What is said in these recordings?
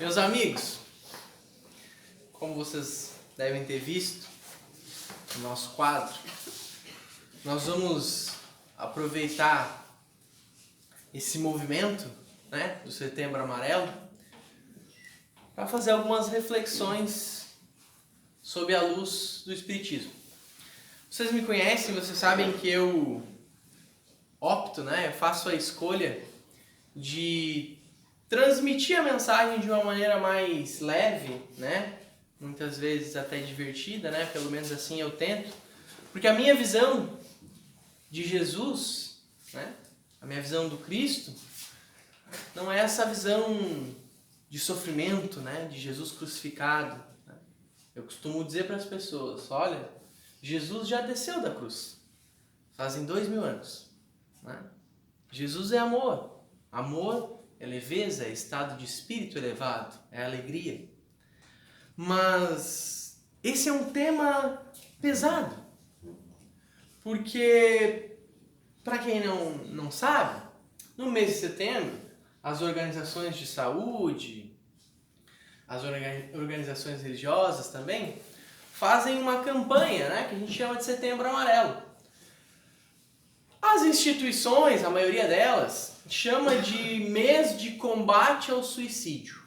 Meus amigos, como vocês devem ter visto no nosso quadro, nós vamos aproveitar esse movimento, do Setembro Amarelo para fazer algumas reflexões sob a luz do Espiritismo. Vocês me conhecem, vocês sabem que eu opto, eu faço a escolha de transmitir a mensagem de uma maneira mais leve, muitas vezes até divertida, pelo menos assim eu tento, porque a minha visão de Jesus, a minha visão do Cristo, não é essa visão de sofrimento, de Jesus crucificado. Eu costumo dizer para as pessoas, olha, Jesus já desceu da cruz, fazem 2000 anos. Jesus é amor. Amor é leveza, é estado de espírito elevado, é alegria. Mas esse é um tema pesado, porque, para quem não sabe, no mês de setembro, as organizações de saúde, as organizações religiosas também, fazem uma campanha, que a gente chama de Setembro Amarelo. As instituições, a maioria delas, chama de mês de combate ao suicídio.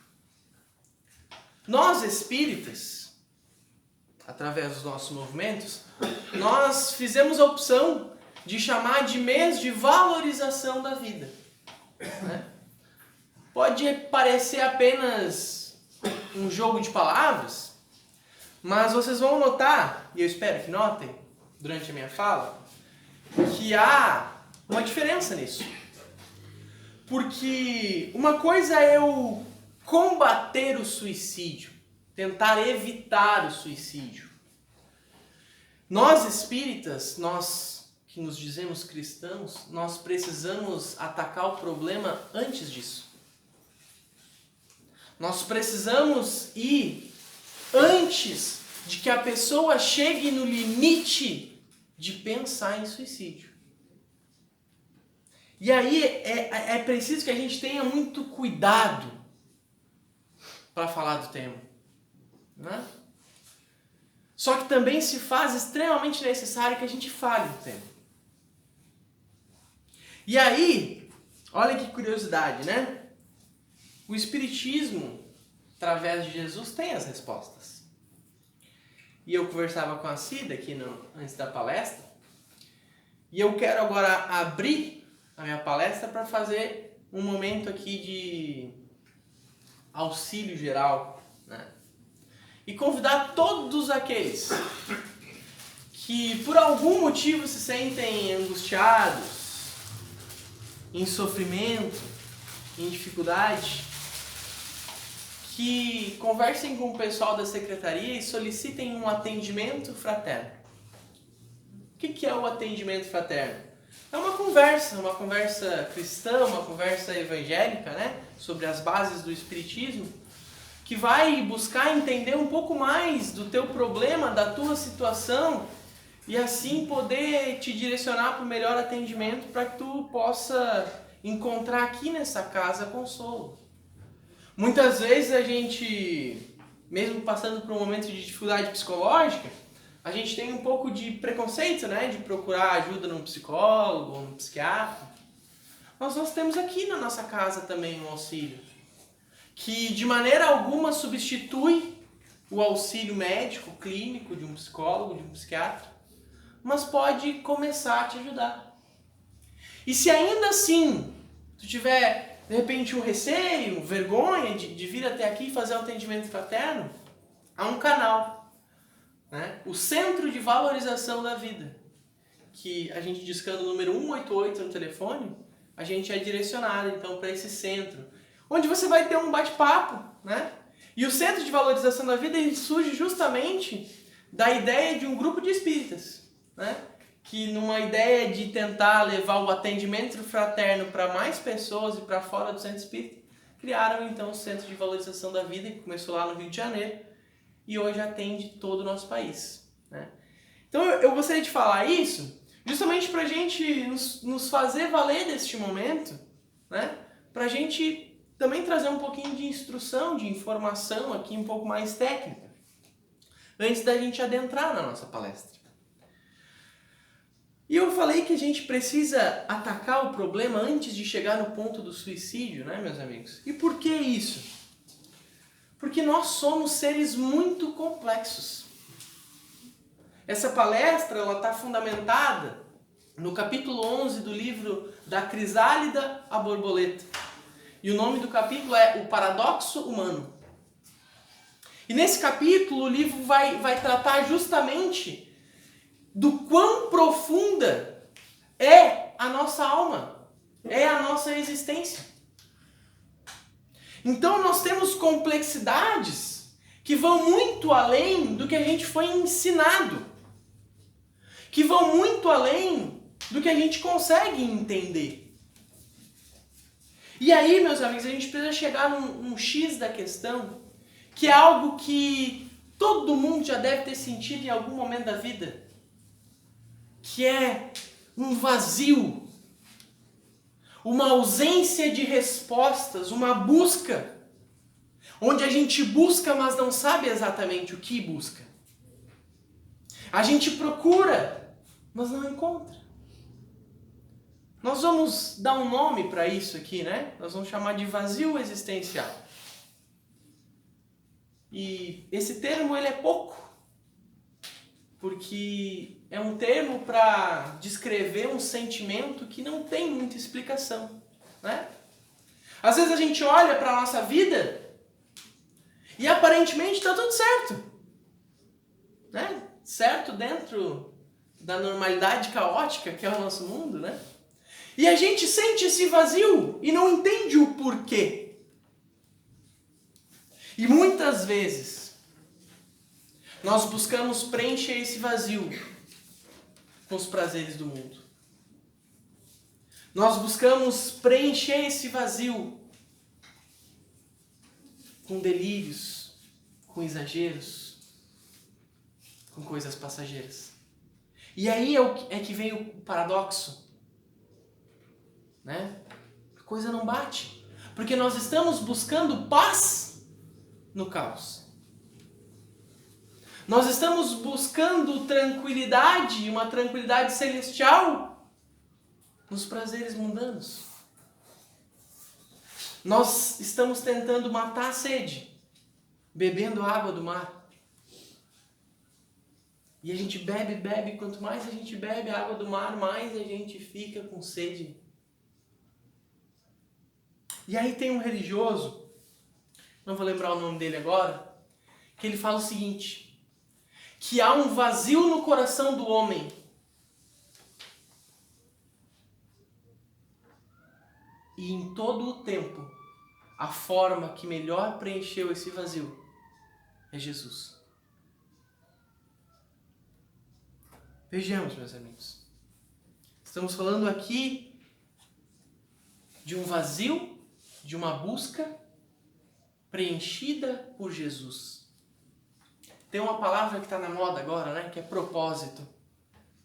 Nós espíritas, através dos nossos movimentos, nós fizemos a opção de chamar de mês de valorização da vida. Pode parecer apenas um jogo de palavras, mas vocês vão notar, e eu espero que notem durante a minha fala, que há uma diferença nisso. Porque uma coisa é eu combater o suicídio, tentar evitar o suicídio. Nós espíritas, nós que nos dizemos cristãos, nós precisamos atacar o problema antes disso. Nós precisamos ir antes de que a pessoa chegue no limite de pensar em suicídio. E aí é preciso que a gente tenha muito cuidado para falar do tema. Só que também se faz extremamente necessário que a gente fale do tema. E aí, olha que curiosidade, O Espiritismo, através de Jesus, tem as respostas. E eu conversava com a Cida aqui antes da palestra, e eu quero agora abrir a minha palestra para fazer um momento aqui de auxílio geral, e convidar todos aqueles que por algum motivo se sentem angustiados, em sofrimento, em dificuldade, que conversem com o pessoal da secretaria e solicitem um atendimento fraterno. O que é o atendimento fraterno? É uma conversa cristã, uma conversa evangélica, sobre as bases do Espiritismo, que vai buscar entender um pouco mais do teu problema, da tua situação, e assim poder te direcionar para o melhor atendimento para que tu possa encontrar aqui nessa casa consolo. Muitas vezes a gente, mesmo passando por um momento de dificuldade psicológica, a gente tem um pouco de preconceito, de procurar ajuda num psicólogo ou num psiquiatra. Mas nós temos aqui na nossa casa também um auxílio, que de maneira alguma substitui o auxílio médico, clínico de um psicólogo, de um psiquiatra, mas pode começar a te ajudar. E se ainda assim tu tiver, de repente, um receio, vergonha de vir até aqui e fazer um atendimento fraterno, há um canal, o Centro de Valorização da Vida, que a gente discando o número 188 no telefone, a gente é direcionado então para esse centro, onde você vai ter um bate-papo, E o Centro de Valorização da Vida ele surge justamente da ideia de um grupo de espíritas, que numa ideia de tentar levar o atendimento fraterno para mais pessoas e para fora do centro espírita, criaram então o Centro de Valorização da Vida, que começou lá no Rio de Janeiro e hoje atende todo o nosso país. Então eu gostaria de falar isso justamente para a gente nos fazer valer deste momento, para a gente também trazer um pouquinho de instrução, de informação aqui um pouco mais técnica, antes da gente adentrar na nossa palestra. E eu falei que a gente precisa atacar o problema antes de chegar no ponto do suicídio, né, meus amigos? E por que isso? Porque nós somos seres muito complexos. Essa palestra está fundamentada no capítulo 11 do livro Da Crisálida à Borboleta. E o nome do capítulo é O Paradoxo Humano. E nesse capítulo o livro vai tratar justamente do quão profunda é a nossa alma, é a nossa existência. Então nós temos complexidades que vão muito além do que a gente foi ensinado, que vão muito além do que a gente consegue entender. E aí, meus amigos, a gente precisa chegar num X da questão, que é algo que todo mundo já deve ter sentido em algum momento da vida, que é um vazio, uma ausência de respostas, uma busca, onde a gente busca, mas não sabe exatamente o que busca. A gente procura, mas não encontra. Nós vamos dar um nome para isso aqui, né? Nós vamos chamar de vazio existencial. E esse termo ele é pouco, porque é um termo para descrever um sentimento que não tem muita explicação, né? Às vezes a gente olha para a nossa vida e aparentemente está tudo certo, né? Certo dentro da normalidade caótica que é o nosso mundo, né? E a gente sente esse vazio e não entende o porquê. E muitas vezes nós buscamos preencher esse vazio com os prazeres do mundo. Nós buscamos preencher esse vazio com delírios, com exageros, com coisas passageiras. E aí é que vem o paradoxo, né? A coisa não bate, porque nós estamos buscando paz no caos. Nós estamos buscando tranquilidade, uma tranquilidade celestial nos prazeres mundanos. Nós estamos tentando matar a sede, bebendo água do mar. E a gente bebe, quanto mais a gente bebe a água do mar, mais a gente fica com sede. E aí tem um religioso, não vou lembrar o nome dele agora, que ele fala o seguinte, que há um vazio no coração do homem e em todo o tempo a forma que melhor preencheu esse vazio é Jesus. Vejamos, meus amigos, estamos falando aqui de um vazio, de uma busca preenchida por Jesus. Tem uma palavra que está na moda agora, né? Que é propósito.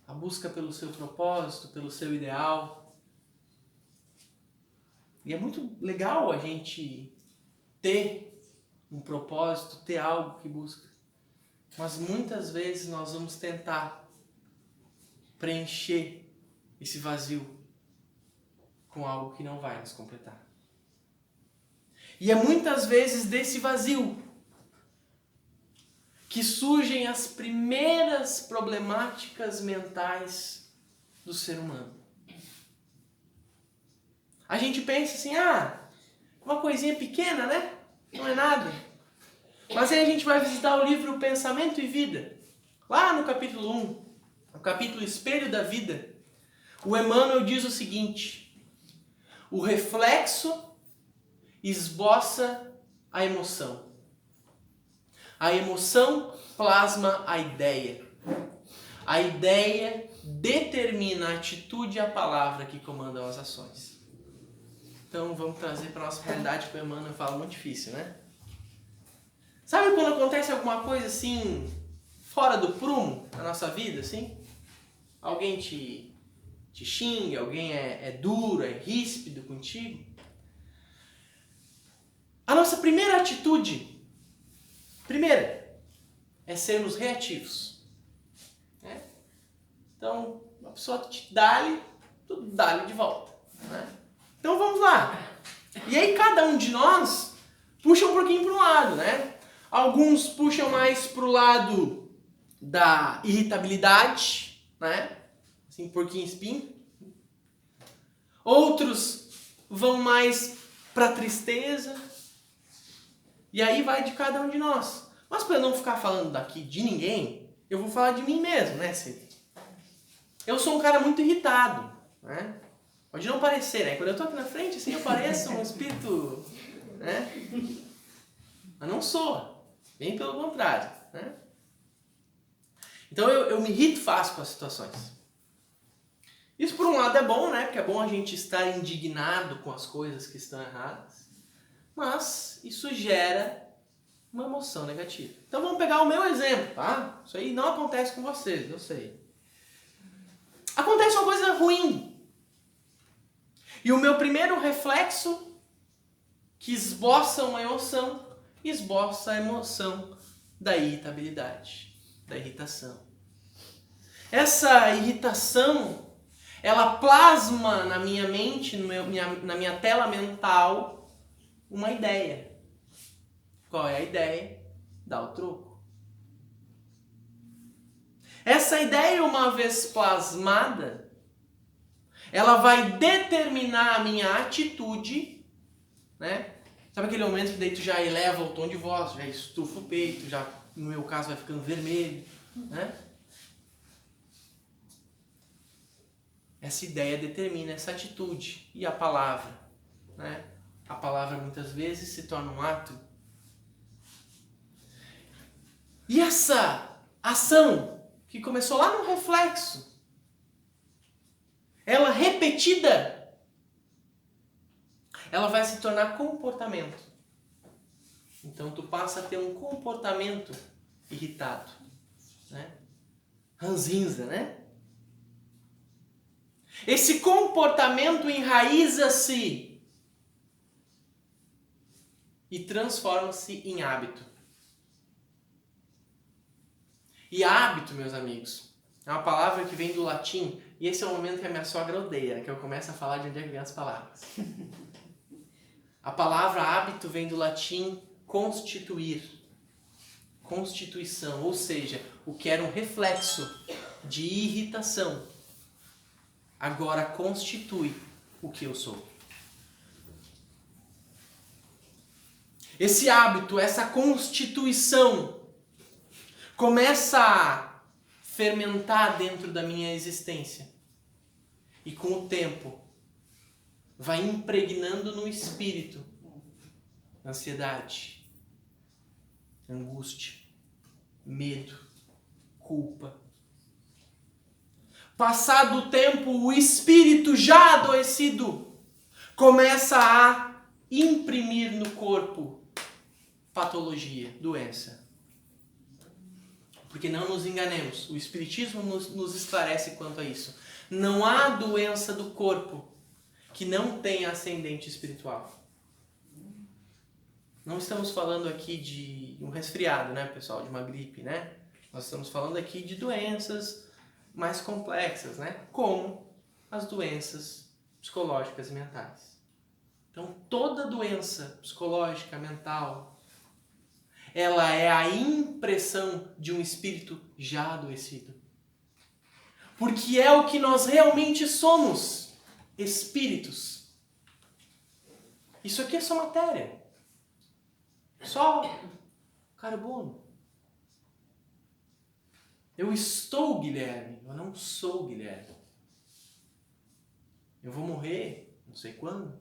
A busca pelo seu propósito, pelo seu ideal. E é muito legal a gente ter um propósito, ter algo que busca. Mas muitas vezes nós vamos tentar preencher esse vazio com algo que não vai nos completar. E é muitas vezes desse vazio que surgem as primeiras problemáticas mentais do ser humano. A gente pensa assim, uma coisinha pequena, né? Não é nada. Mas aí a gente vai visitar o livro Pensamento e Vida. Lá no capítulo 1, o capítulo Espelho da Vida, o Emmanuel diz o seguinte: o reflexo esboça a emoção. A emoção plasma a ideia. A ideia determina a atitude e a palavra que comandam as ações. Então vamos trazer para a nossa realidade que o Emmanuel fala muito difícil, né? Sabe quando acontece alguma coisa assim, fora do prumo na nossa vida, assim? Alguém te xinga, alguém é duro, é ríspido contigo? A nossa primeira atitude, é sermos reativos. Né? Então, a pessoa te dá-lhe, tu dá-lhe de volta. Né? Então vamos lá. E aí cada um de nós puxa um pouquinho para um lado, né? Alguns puxam mais para o lado da irritabilidade, né? Assim, porquinho espinho. Outros vão mais para tristeza. E aí vai de cada um de nós. Mas para eu não ficar falando daqui de ninguém, eu vou falar de mim mesmo, né, Cid? Eu sou um cara muito irritado, né? Pode não parecer, né? Quando eu tô aqui na frente, assim, eu pareço um espírito, né? Mas não sou. Bem pelo contrário, né? Então eu me irrito fácil com as situações. Isso por um lado é bom, né? Porque é bom a gente estar indignado com as coisas que estão erradas. Mas isso gera uma emoção negativa. Então vamos pegar o meu exemplo, tá? Isso aí não acontece com vocês, eu sei. Acontece uma coisa ruim. E o meu primeiro reflexo, que esboça uma emoção, esboça a emoção da irritabilidade, da irritação. Essa irritação, ela plasma na minha mente, na minha tela mental, uma ideia. Qual é a ideia? Dá o troco. Essa ideia, uma vez plasmada, ela vai determinar a minha atitude, né? Sabe aquele momento que daí tu já eleva o tom de voz, já estufa o peito, já, no meu caso, vai ficando vermelho, né? Essa ideia determina essa atitude. E a palavra, né? A palavra muitas vezes se torna um ato. E essa ação, que começou lá no reflexo, ela repetida, ela vai se tornar comportamento. Então tu passa a ter um comportamento irritado, né? Ranzinza, né? Esse comportamento enraiza-se e transforma-se em hábito. E hábito, meus amigos, é uma palavra que vem do latim, e esse é o momento que a minha sogra odeia, né? Que eu começo a falar de onde é que vem as palavras. A palavra hábito vem do latim constituir, constituição, ou seja, o que era um reflexo de irritação, agora constitui o que eu sou. Esse hábito, essa constituição, começa a fermentar dentro da minha existência. E com o tempo, vai impregnando no espírito ansiedade, angústia, medo, culpa. Passado o tempo, o espírito já adoecido começa a imprimir no corpo patologia, doença. Porque não nos enganemos, o Espiritismo nos esclarece quanto a isso. Não há doença do corpo que não tenha ascendente espiritual. Não estamos falando aqui de um resfriado, né, pessoal? De uma gripe, né? Nós estamos falando aqui de doenças mais complexas, né? Como as doenças psicológicas e mentais. Então, toda doença psicológica, mental, ela é a impressão de um espírito já adoecido. Porque é o que nós realmente somos, espíritos. Isso aqui é só matéria. Só carbono. Eu estou Guilherme, eu não sou Guilherme. Eu vou morrer, não sei quando,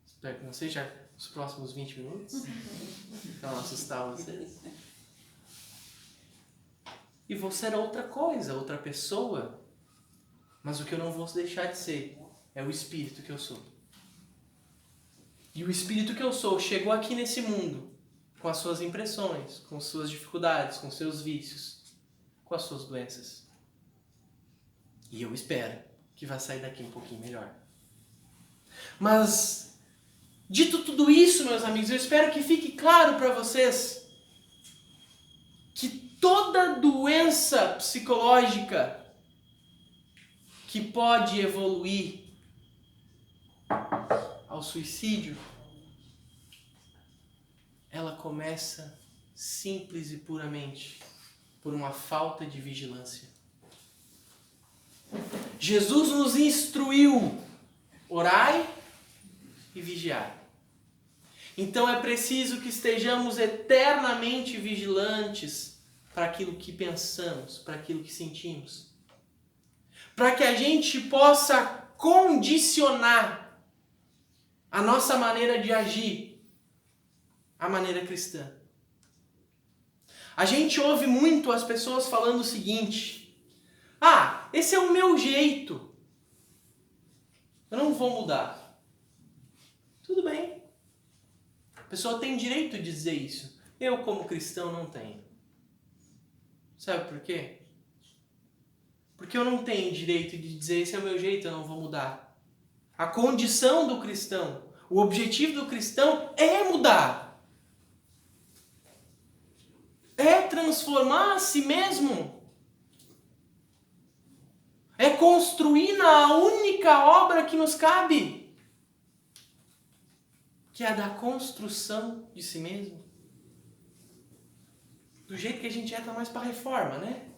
espero que não seja nos próximos 20 minutos, para não assustar vocês. E vou ser outra coisa, outra pessoa, mas o que eu não vou deixar de ser é o espírito que eu sou. E o espírito que eu sou chegou aqui nesse mundo com as suas impressões, com suas dificuldades, com seus vícios, com as suas doenças. E eu espero que vai sair daqui um pouquinho melhor. Mas, dito tudo tudo isso, meus amigos, eu espero que fique claro para vocês que toda doença psicológica que pode evoluir ao suicídio, ela começa simples e puramente por uma falta de vigilância. Jesus nos instruiu: orai e vigiai. Então é preciso que estejamos eternamente vigilantes para aquilo que pensamos, para aquilo que sentimos. Para que a gente possa condicionar a nossa maneira de agir à maneira cristã. A gente ouve muito as pessoas falando o seguinte: esse é o meu jeito, eu não vou mudar. Tudo bem. A pessoa tem direito de dizer isso. Eu, como cristão, não tenho. Sabe por quê? Porque eu não tenho direito de dizer esse é o meu jeito, eu não vou mudar. A condição do cristão, o objetivo do cristão é mudar. É transformar a si mesmo. É construir na única obra que nos cabe, que é a da construção de si mesmo. Do jeito que a gente tá mais para reforma, né?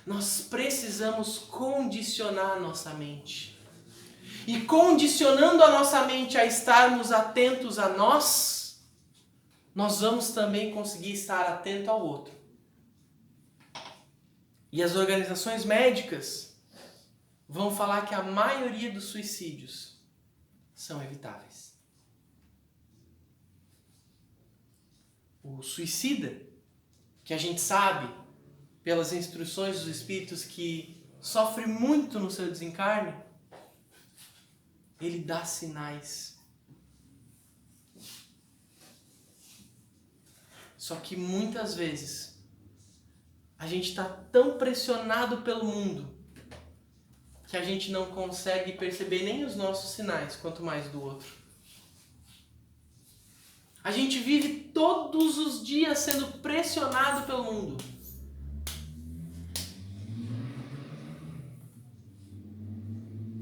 Nós precisamos condicionar a nossa mente. E condicionando a nossa mente a estarmos atentos a nós vamos também conseguir estar atento ao outro. E as organizações médicas vão falar que a maioria dos suicídios são evitáveis. O suicida, que a gente sabe pelas instruções dos espíritos que sofre muito no seu desencarne, ele dá sinais. Só que muitas vezes a gente está tão pressionado pelo mundo que a gente não consegue perceber nem os nossos sinais, quanto mais do outro. A gente vive todos os dias sendo pressionado pelo mundo.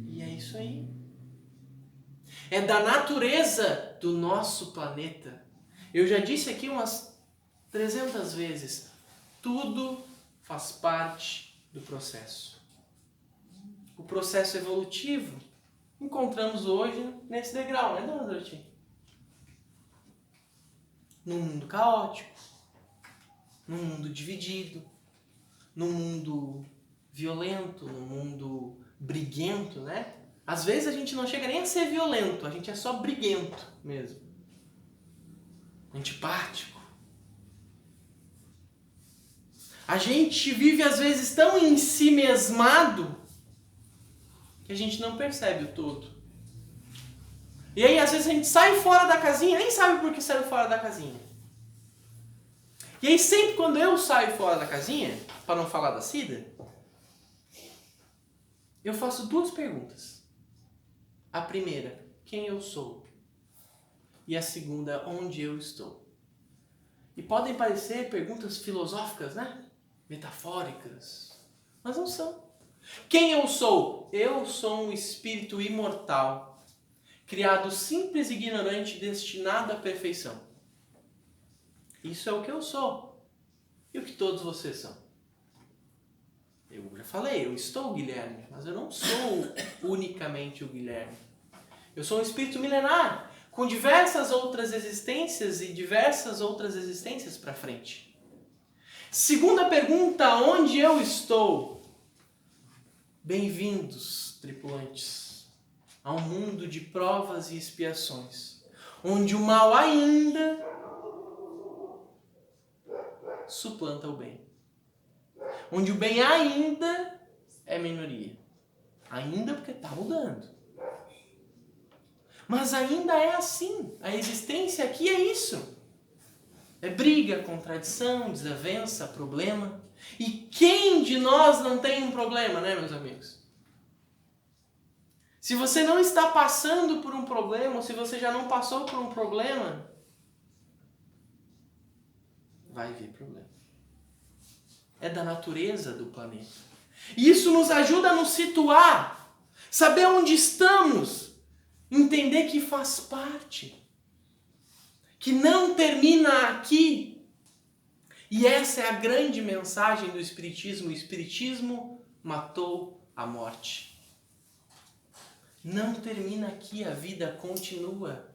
E é isso aí. É da natureza do nosso planeta. Eu já disse aqui umas 300 vezes. Tudo faz parte do processo. O processo evolutivo encontramos hoje nesse degrau, né, dona Dorothy? Num mundo caótico, num mundo dividido, num mundo violento, num mundo briguento, né? Às vezes a gente não chega nem a ser violento, a gente é só briguento mesmo. Antipático. A gente vive às vezes tão em si mesmado que a gente não percebe o todo. E aí às vezes a gente sai fora da casinha, nem sabe por que saiu fora da casinha. E aí sempre quando eu saio fora da casinha, para não falar da Cida, eu faço duas perguntas. A primeira, quem eu sou? E a segunda, onde eu estou? E podem parecer perguntas filosóficas, né? Metafóricas, mas não são. Quem eu sou? Eu sou um espírito imortal, criado simples e ignorante, destinado à perfeição. Isso é o que eu sou. E o que todos vocês são? Eu já falei, eu estou o Guilherme, mas eu não sou unicamente o Guilherme. Eu sou um espírito milenar, com diversas outras existências e diversas outras existências para frente. Segunda pergunta, onde eu estou? Bem-vindos, tripulantes, a um mundo de provas e expiações, onde o mal ainda suplanta o bem. Onde o bem ainda é minoria. Ainda porque está mudando. Mas ainda é assim. A existência aqui é isso. É briga, contradição, desavença, problema. E quem de nós não tem um problema, né, meus amigos? Se você não está passando por um problema, ou se você já não passou por um problema, vai vir problema. É da natureza do planeta. E isso nos ajuda a nos situar, saber onde estamos, entender que faz parte, que não termina aqui. E essa é a grande mensagem do Espiritismo. O Espiritismo matou a morte. Não termina aqui, a vida continua.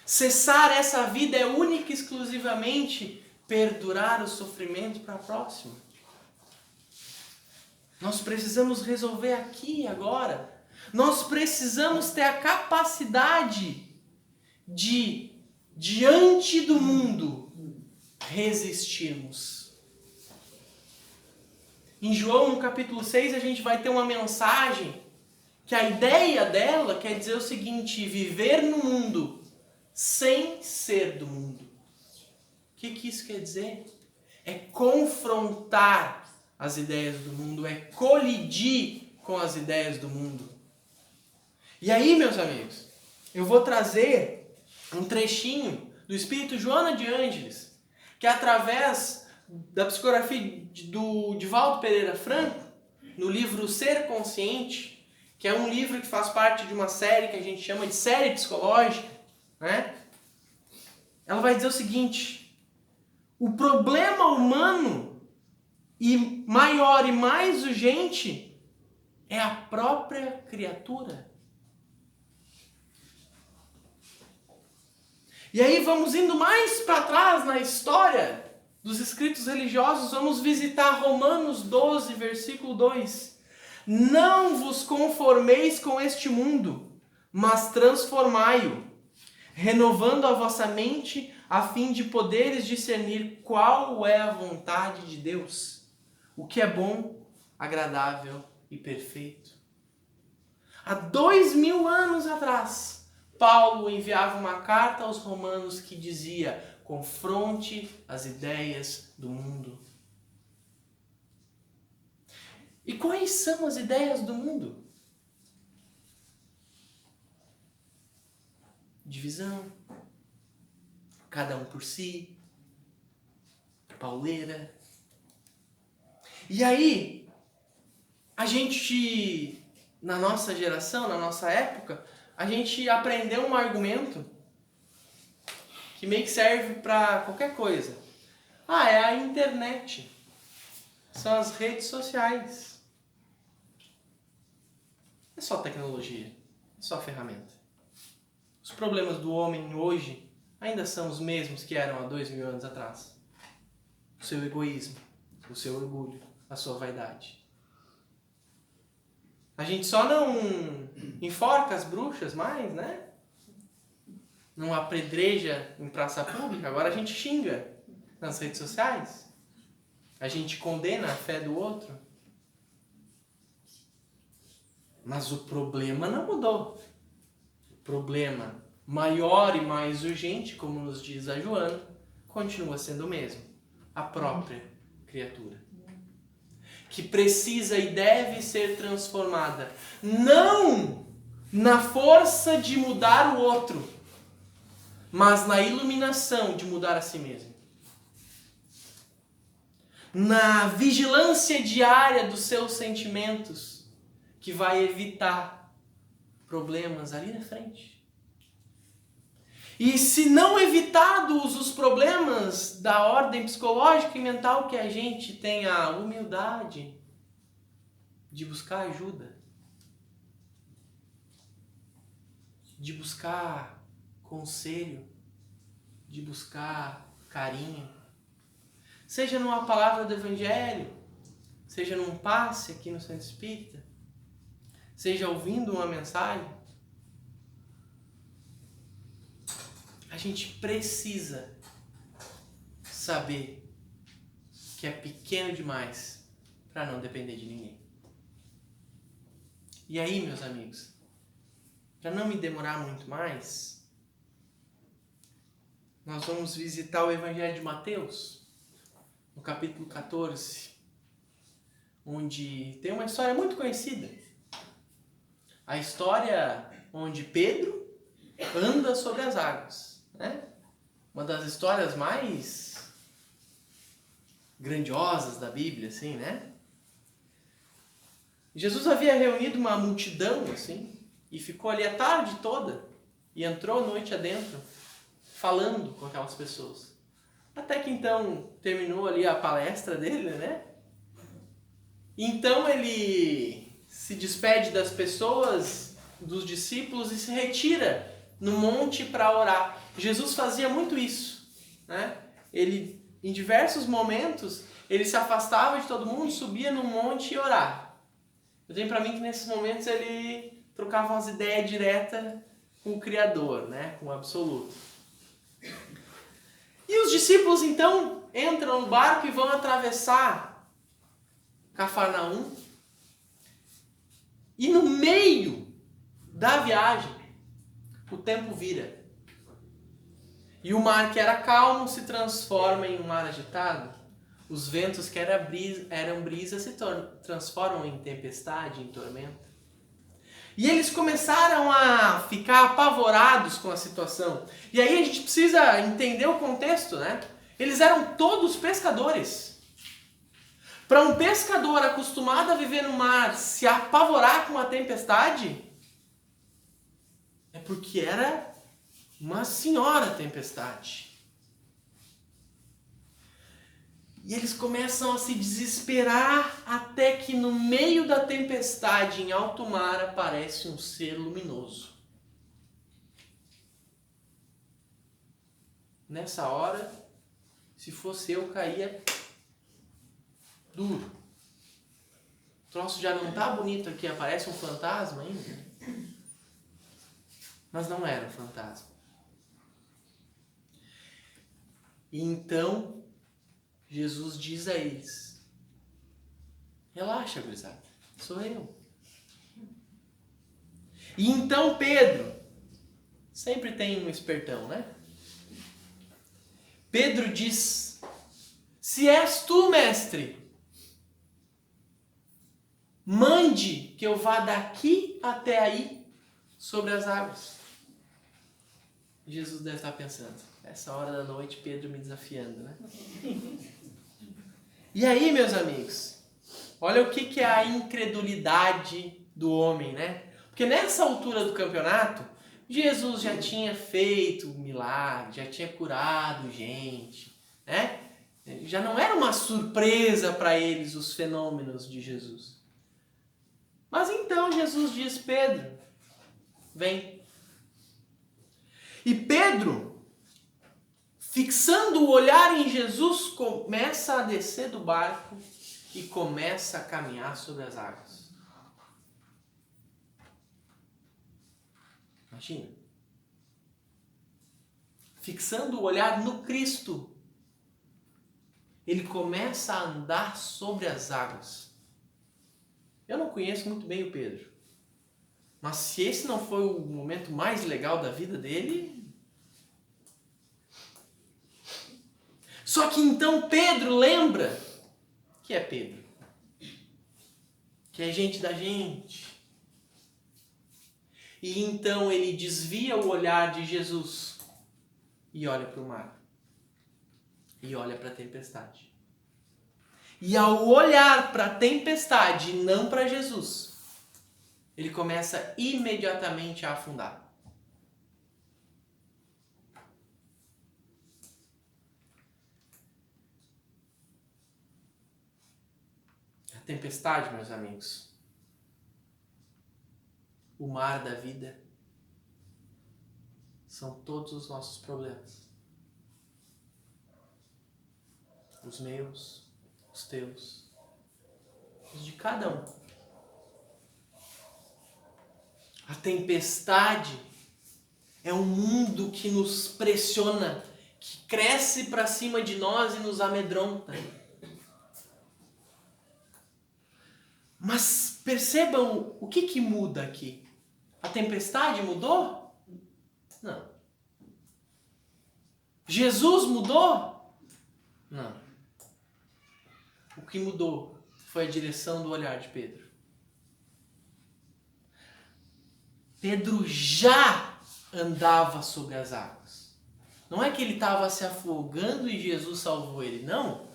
Cessar essa vida é única e exclusivamente perdurar o sofrimento para a próxima. Nós precisamos resolver aqui e agora. Nós precisamos ter a capacidade de, diante do mundo, resistirmos. Em João, no capítulo 6, a gente vai ter uma mensagem que a ideia dela quer dizer o seguinte: viver no mundo sem ser do mundo. O que isso quer dizer? É confrontar as ideias do mundo, é colidir com as ideias do mundo. E aí, meus amigos, eu vou trazer um trechinho do Espírito Joana de Ângeles, que através da psicografia do Divaldo Pereira Franco, no livro Ser Consciente, que é um livro que faz parte de uma série que a gente chama de série psicológica, né? Ela vai dizer o seguinte: o problema humano e maior e mais urgente é a própria criatura. E aí vamos indo mais para trás na história dos escritos religiosos, vamos visitar Romanos 12, versículo 2. Não vos conformeis com este mundo, mas transformai-o, renovando a vossa mente, a fim de poderes discernir qual é a vontade de Deus, o que é bom, agradável e perfeito. Há 2000 anos atrás, Paulo enviava uma carta aos romanos que dizia: confronte as ideias do mundo. E quais são as ideias do mundo? Divisão, cada um por si, pauleira. E aí, a gente, na nossa geração, na nossa época, a gente aprendeu um argumento que meio que serve para qualquer coisa. É a internet. São as redes sociais. É só tecnologia, é só ferramenta. Os problemas do homem hoje ainda são os mesmos que eram há 2000 anos atrás. O seu egoísmo, o seu orgulho, a sua vaidade. A gente só não enforca as bruxas mais, né? Não apedreja em praça pública, agora a gente xinga nas redes sociais. A gente condena a fé do outro. Mas o problema não mudou. O problema maior e mais urgente, como nos diz a Joana, continua sendo o mesmo. A própria criatura. Que precisa e deve ser transformada. Não na força de mudar o outro, mas na iluminação de mudar a si mesmo. Na vigilância diária dos seus sentimentos, que vai evitar problemas ali na frente. E se não evitados os problemas da ordem psicológica e mental, que a gente tenha a humildade de buscar ajuda, de buscar conselho, de buscar carinho, seja numa palavra do Evangelho, seja num passe aqui no Centro Espírita, seja ouvindo uma mensagem, a gente precisa saber que é pequeno demais para não depender de ninguém. E aí, meus amigos, para não me demorar muito mais, nós vamos visitar o Evangelho de Mateus, no capítulo 14, onde tem uma história muito conhecida. A história onde Pedro anda sobre as águas, né? Uma das histórias mais grandiosas da Bíblia, assim, né? Jesus havia reunido uma multidão, assim, e ficou ali a tarde toda, e entrou noite adentro, falando com aquelas pessoas. Até que então terminou ali a palestra dele, né? Então ele se despede das pessoas, dos discípulos, e se retira no monte para orar. Jesus fazia muito isso, né? Ele, em diversos momentos, ele se afastava de todo mundo, subia no monte e orava. Eu tenho para mim que nesses momentos ele trocava umas ideias diretas com o Criador, né? Com o Absoluto. E os discípulos então entram no barco e vão atravessar Cafarnaum. E no meio da viagem, o tempo vira. E o mar que era calmo se transforma em um mar agitado. Os ventos que eram brisa se transformam em tempestade, em tormenta. E eles começaram a ficar apavorados com a situação. E aí a gente precisa entender o contexto, né? Eles eram todos pescadores. Para um pescador acostumado a viver no mar se apavorar com a tempestade, é porque era uma senhora tempestade. E eles começam a se desesperar até que no meio da tempestade, em alto mar, aparece um ser luminoso. Nessa hora, se fosse eu, caía duro. O troço já não tá bonito aqui, aparece um fantasma ainda. Mas não era um fantasma. E então, Jesus diz a eles: relaxa, gurizada, sou eu. E então Pedro, sempre tem um espertão, né? Pedro diz: se és tu, mestre, mande que eu vá daqui até aí sobre as águas. Jesus deve estar pensando: essa hora da noite, Pedro me desafiando, né? E aí, meus amigos, olha o que é a incredulidade do homem, né? Porque nessa altura do campeonato, Jesus já tinha feito milagre, já tinha curado gente, né? Já não era uma surpresa para eles os fenômenos de Jesus. Mas então Jesus diz: Pedro, vem. E Pedro, fixando o olhar em Jesus, começa a descer do barco e começa a caminhar sobre as águas. Imagina. Fixando o olhar no Cristo, ele começa a andar sobre as águas. Eu não conheço muito bem o Pedro, mas se esse não foi o momento mais legal da vida dele... Só que então Pedro lembra que é Pedro, que é gente da gente. E então ele desvia o olhar de Jesus e olha para o mar. E olha para a tempestade. E ao olhar para a tempestade e não para Jesus, ele começa imediatamente a afundar. A tempestade, meus amigos, o mar da vida, são todos os nossos problemas. Os meus, os teus, os de cada um. A tempestade é um mundo que nos pressiona, que cresce para cima de nós e nos amedronta. Mas percebam o que muda aqui. A tempestade mudou? Não. Jesus mudou? Não. O que mudou foi a direção do olhar de Pedro. Pedro já andava sobre as águas. Não é que ele estava se afogando e Jesus salvou ele, não.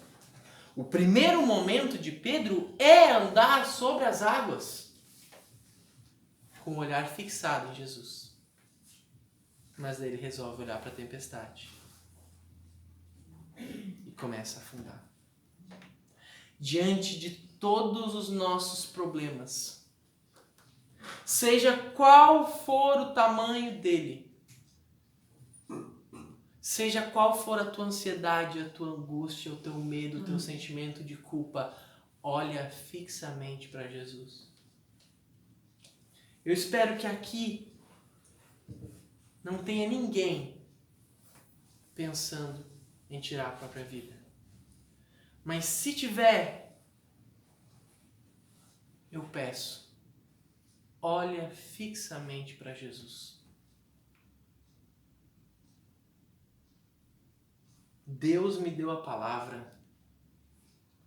O primeiro momento de Pedro é andar sobre as águas, com o olhar fixado em Jesus. Mas daí ele resolve olhar para a tempestade e começa a afundar. Diante de todos os nossos problemas, seja qual for o tamanho dele, seja qual for a tua ansiedade, a tua angústia, o teu medo, o teu sentimento de culpa, olha fixamente para Jesus. Eu espero que aqui não tenha ninguém pensando em tirar a própria vida. Mas se tiver, eu peço, olha fixamente para Jesus. Deus me deu a palavra,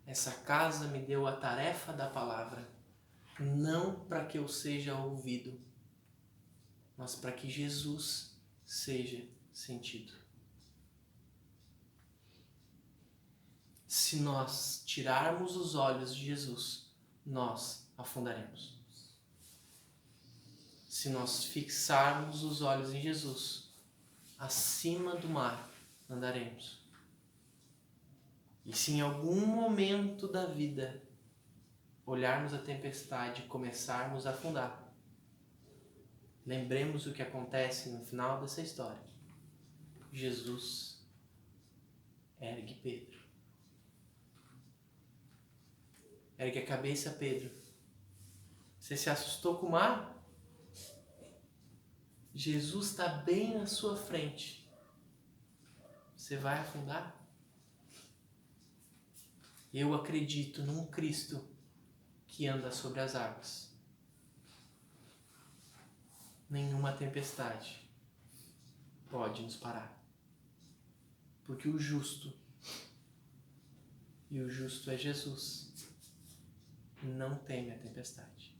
essa casa me deu a tarefa da palavra, não para que eu seja ouvido, mas para que Jesus seja sentido. Se nós tirarmos os olhos de Jesus, nós afundaremos. Se nós fixarmos os olhos em Jesus, acima do mar andaremos. E se em algum momento da vida olharmos a tempestade e começarmos a afundar, lembremos o que acontece no final dessa história. Jesus ergue Pedro. Ergue a cabeça, Pedro. Você se assustou com o mar? Jesus está bem na sua frente. Você vai afundar? Eu acredito num Cristo que anda sobre as águas. Nenhuma tempestade pode nos parar. Porque o justo, e o justo é Jesus, não teme a tempestade.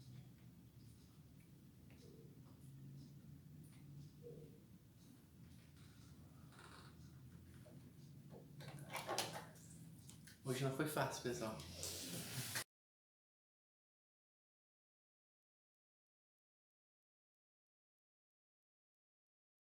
Hoje não foi fácil, pessoal.